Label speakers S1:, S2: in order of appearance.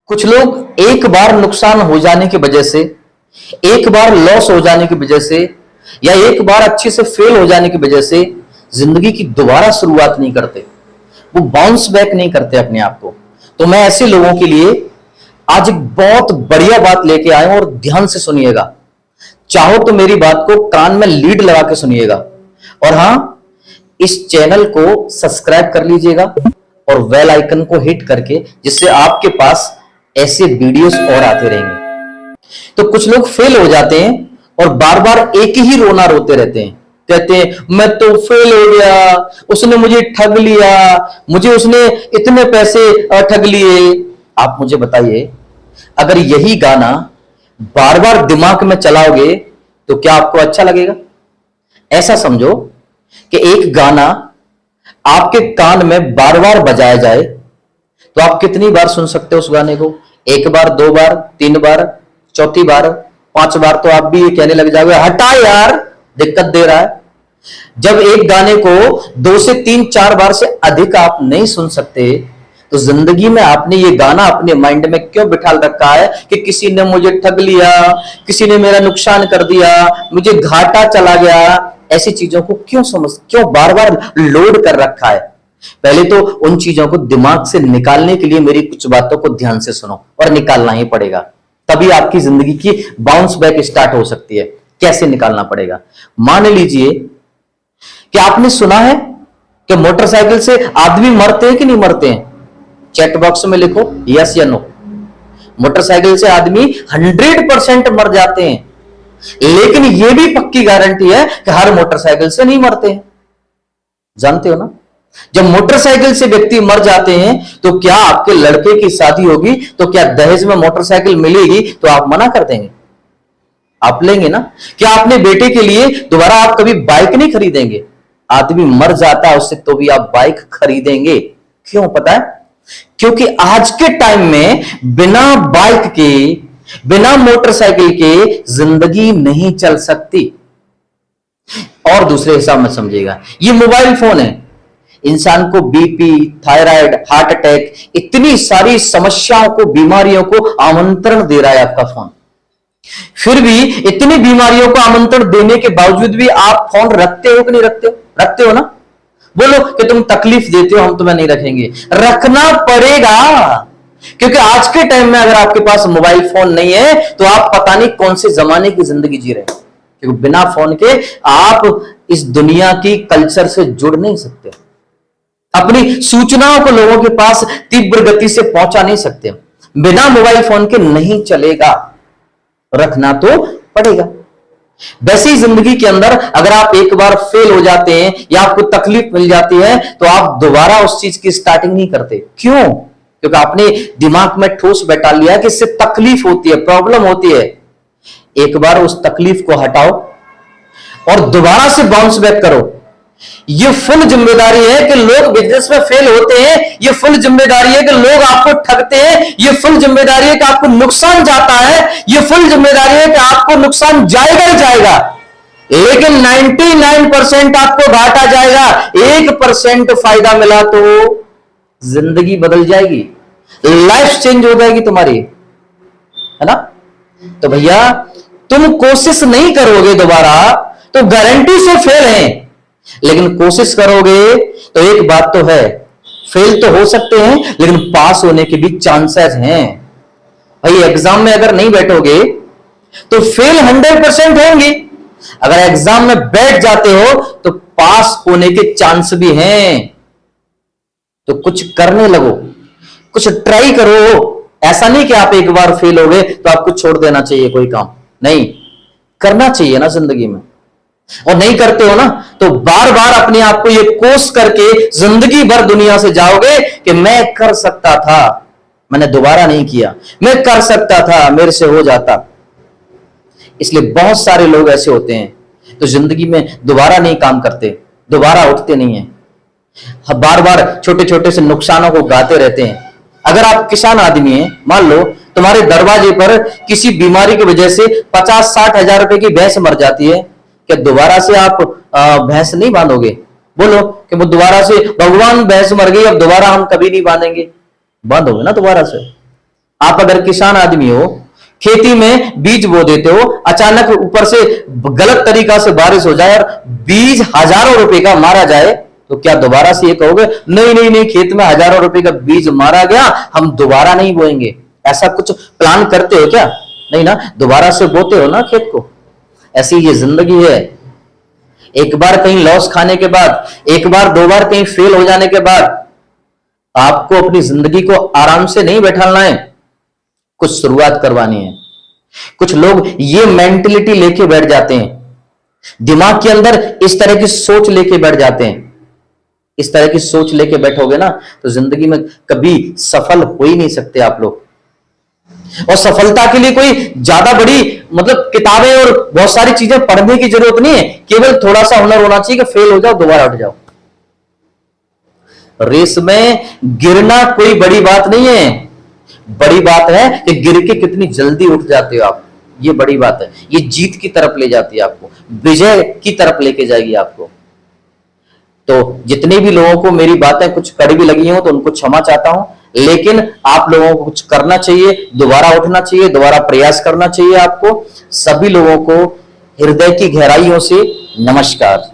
S1: कुछ लोग एक बार नुकसान हो जाने की वजह से, एक बार लॉस हो जाने की वजह से, या एक बार अच्छे से फेल हो जाने की वजह से जिंदगी की दोबारा शुरुआत नहीं करते, वो बाउंस बैक नहीं करते अपने आप को। तो मैं ऐसे लोगों के लिए आज एक बहुत बढ़िया बात लेके आया हूं और ध्यान से सुनिएगा। चाहो तो मेरी बात को कान में लीड लगा के सुनिएगा, और हां, इस चैनल को सब्सक्राइब कर लीजिएगा और बेल आइकन को हिट करके, जिससे आपके पास ऐसे वीडियोस और आते रहेंगे। तो कुछ लोग फेल हो जाते हैं और बार बार एक ही रोना रोते रहते हैं, कहते हैं मैं तो फेल हो गया, उसने मुझे ठग लिया, मुझे उसने इतने पैसे ठग लिए। आप मुझे बताइए, अगर यही गाना बार बार दिमाग में चलाओगे तो क्या आपको अच्छा लगेगा? ऐसा समझो कि एक गाना आपके कान में बार बार बजाया जाए तो आप कितनी बार सुन सकते हो उस गाने को? एक बार, दो बार, तीन बार, चौथी बार, पांच बार तो आप भी ये कहने लग जाओगे हटा यार, दिक्कत दे रहा है। जब एक गाने को 2 से 3-4 बार से अधिक आप नहीं सुन सकते, तो जिंदगी में आपने ये गाना अपने माइंड में क्यों बिठाल रखा है कि किसी ने मुझे ठग लिया, किसी ने मेरा नुकसान कर दिया, मुझे घाटा चला गया। ऐसी चीजों को क्यों बार बार लोड कर रखा है? पहले तो उन चीजों को दिमाग से निकालने के लिए मेरी कुछ बातों को ध्यान से सुनो, और निकालना ही पड़ेगा, तभी आपकी जिंदगी की बाउंस बैक स्टार्ट हो सकती है। कैसे निकालना पड़ेगा? मान लीजिए कि आपने सुना है कि मोटरसाइकिल से आदमी मरते हैं कि नहीं मरते हैं? चैट बॉक्स में लिखो यस या नो। मोटरसाइकिल से आदमी 100% मर जाते हैं, लेकिन यह भी पक्की गारंटी है कि हर मोटरसाइकिल से नहीं मरते हैं। जानते हो ना, जब मोटरसाइकिल से व्यक्ति मर जाते हैं तो क्या आपके लड़के की शादी होगी तो क्या दहेज में मोटरसाइकिल मिलेगी तो आप मना कर देंगे? आप लेंगे ना? क्या अपने बेटे के लिए दोबारा आप कभी बाइक नहीं खरीदेंगे? आदमी मर जाता है उससे तो भी आप बाइक खरीदेंगे। क्यों पता है? क्योंकि आज के टाइम में बिना बाइक के, बिना मोटरसाइकिल के जिंदगी नहीं चल सकती। और दूसरे हिसाब में समझिएगा, ये मोबाइल फोन है, इंसान को बीपी, थायराइड, हार्ट अटैक, इतनी सारी समस्याओं को, बीमारियों को आमंत्रण दे रहा है आपका फोन। फिर भी इतनी बीमारियों को आमंत्रण देने के बावजूद भी आप फोन रखते हो कि नहीं रखते हो? रखते हो ना? बोलो कि तुम तकलीफ देते हो, हम तुम्हें नहीं रखेंगे। रखना पड़ेगा, क्योंकि आज के टाइम में अगर आपके पास मोबाइल फोन नहीं है तो आप पता नहीं कौन से जमाने की जिंदगी जी रहे हैं, क्योंकि बिना फोन के आप इस दुनिया की कल्चर से जुड़ नहीं सकते, अपनी सूचनाओं को लोगों के पास तीव्र गति से पहुंचा नहीं सकते। बिना मोबाइल फोन के नहीं चलेगा, रखना तो पड़ेगा। वैसे ही जिंदगी के अंदर अगर आप एक बार फेल हो जाते हैं या आपको तकलीफ मिल जाती है तो आप दोबारा उस चीज की स्टार्टिंग नहीं करते। क्यों? क्योंकि आपने दिमाग में ठोस बैठा लिया कि इससे तकलीफ होती है, प्रॉब्लम होती है। एक बार उस तकलीफ को हटाओ और दोबारा से बाउंस बैक करो। ये फुल जिम्मेदारी है कि लोग बिजनेस में फेल होते हैं, ये फुल जिम्मेदारी है कि लोग आपको ठगते हैं, ये फुल जिम्मेदारी है कि आपको नुकसान जाता है, ये फुल जिम्मेदारी है कि आपको नुकसान जाएगा ही जाएगा, लेकिन 99% आपको घाटा जाएगा। 1% फायदा मिला तो जिंदगी बदल जाएगी, लाइफ चेंज हो जाएगी तुम्हारी, है ना? तो भैया, तुम कोशिश नहीं करोगे दोबारा तो गारंटी से फेल है, लेकिन कोशिश करोगे तो एक बात तो है, फेल तो हो सकते हैं लेकिन पास होने के भी चांसेस हैं। भाई, एग्जाम में अगर नहीं बैठोगे तो फेल 100% होंगे, अगर एग्जाम में बैठ जाते हो तो पास होने के चांस भी हैं। तो कुछ करने लगो, कुछ ट्राई करो। ऐसा नहीं कि आप एक बार फेल हो गए तो आपको छोड़ देना चाहिए कोई काम, नहीं, करना चाहिए ना जिंदगी में। और नहीं करते हो ना तो बार बार अपने आप को ये कोस करके जिंदगी भर दुनिया से जाओगे कि मैं कर सकता था, मैंने दोबारा नहीं किया, मैं कर सकता था, मेरे से हो जाता। इसलिए बहुत सारे लोग ऐसे होते हैं तो जिंदगी में दोबारा नहीं काम करते, दोबारा उठते नहीं है, बार बार छोटे छोटे से नुकसानों को गाते रहते हैं। अगर आप किसान आदमी हैं, मान लो तुम्हारे दरवाजे पर किसी बीमारी की वजह से 50-60 हजार रुपए की भैंस मर जाती है, क्या दोबारा से आप भैंस नहीं बांधोगे? बोलो कि वो दोबारा से, भगवान भैंस मर गई अब दोबारा हम कभी नहीं बांधेंगे, बांधोगे ना दोबारा से? आप अगर किसान आदमी हो, खेती में बीज बो देते हो, अचानक ऊपर से गलत तरीका से बारिश हो जाए और बीज हजारों रुपए का मारा जाए, तो क्या दोबारा से ये कहोगे नहीं नहीं नहीं, खेत में हजारों रुपए का बीज मारा गया, हम दोबारा नहीं बोएंगे? ऐसा कुछ प्लान करते हो क्या? नहीं ना, दोबारा से बोते हो ना खेत को। ऐसी ये जिंदगी है। एक बार कहीं लॉस खाने के बाद, एक बार दो बार कहीं फेल हो जाने के बाद आपको अपनी जिंदगी को आराम से नहीं बैठाना है, कुछ शुरुआत करवानी है। कुछ लोग ये मेंटेलिटी लेके बैठ जाते हैं, दिमाग के अंदर इस तरह की सोच लेके बैठ जाते हैं। इस तरह की सोच लेके बैठोगे ना तो जिंदगी में कभी सफल हो ही नहीं सकते आप लोग। और सफलता के लिए कोई ज्यादा बड़ी मतलब किताबें और बहुत सारी चीजें पढ़ने की जरूरत नहीं है, केवल थोड़ा सा हुनर होना चाहिए कि फेल हो जाओ दोबारा उठ जाओ। रेस में गिरना कोई बड़ी बात नहीं है, बड़ी बात है कि गिर के कितनी जल्दी उठ जाते हो आप। ये बड़ी बात है, ये जीत की तरफ ले जाती है आपको, विजय की तरफ लेके जाएगी आपको। तो जितने भी लोगों को मेरी बातें कुछ कड़वी लगी हो तो उनको क्षमा चाहता हूं, लेकिन आप लोगों को कुछ करना चाहिए, दोबारा उठना चाहिए, दोबारा प्रयास करना चाहिए आपको। सभी लोगों को हृदय की गहराइयों से नमस्कार।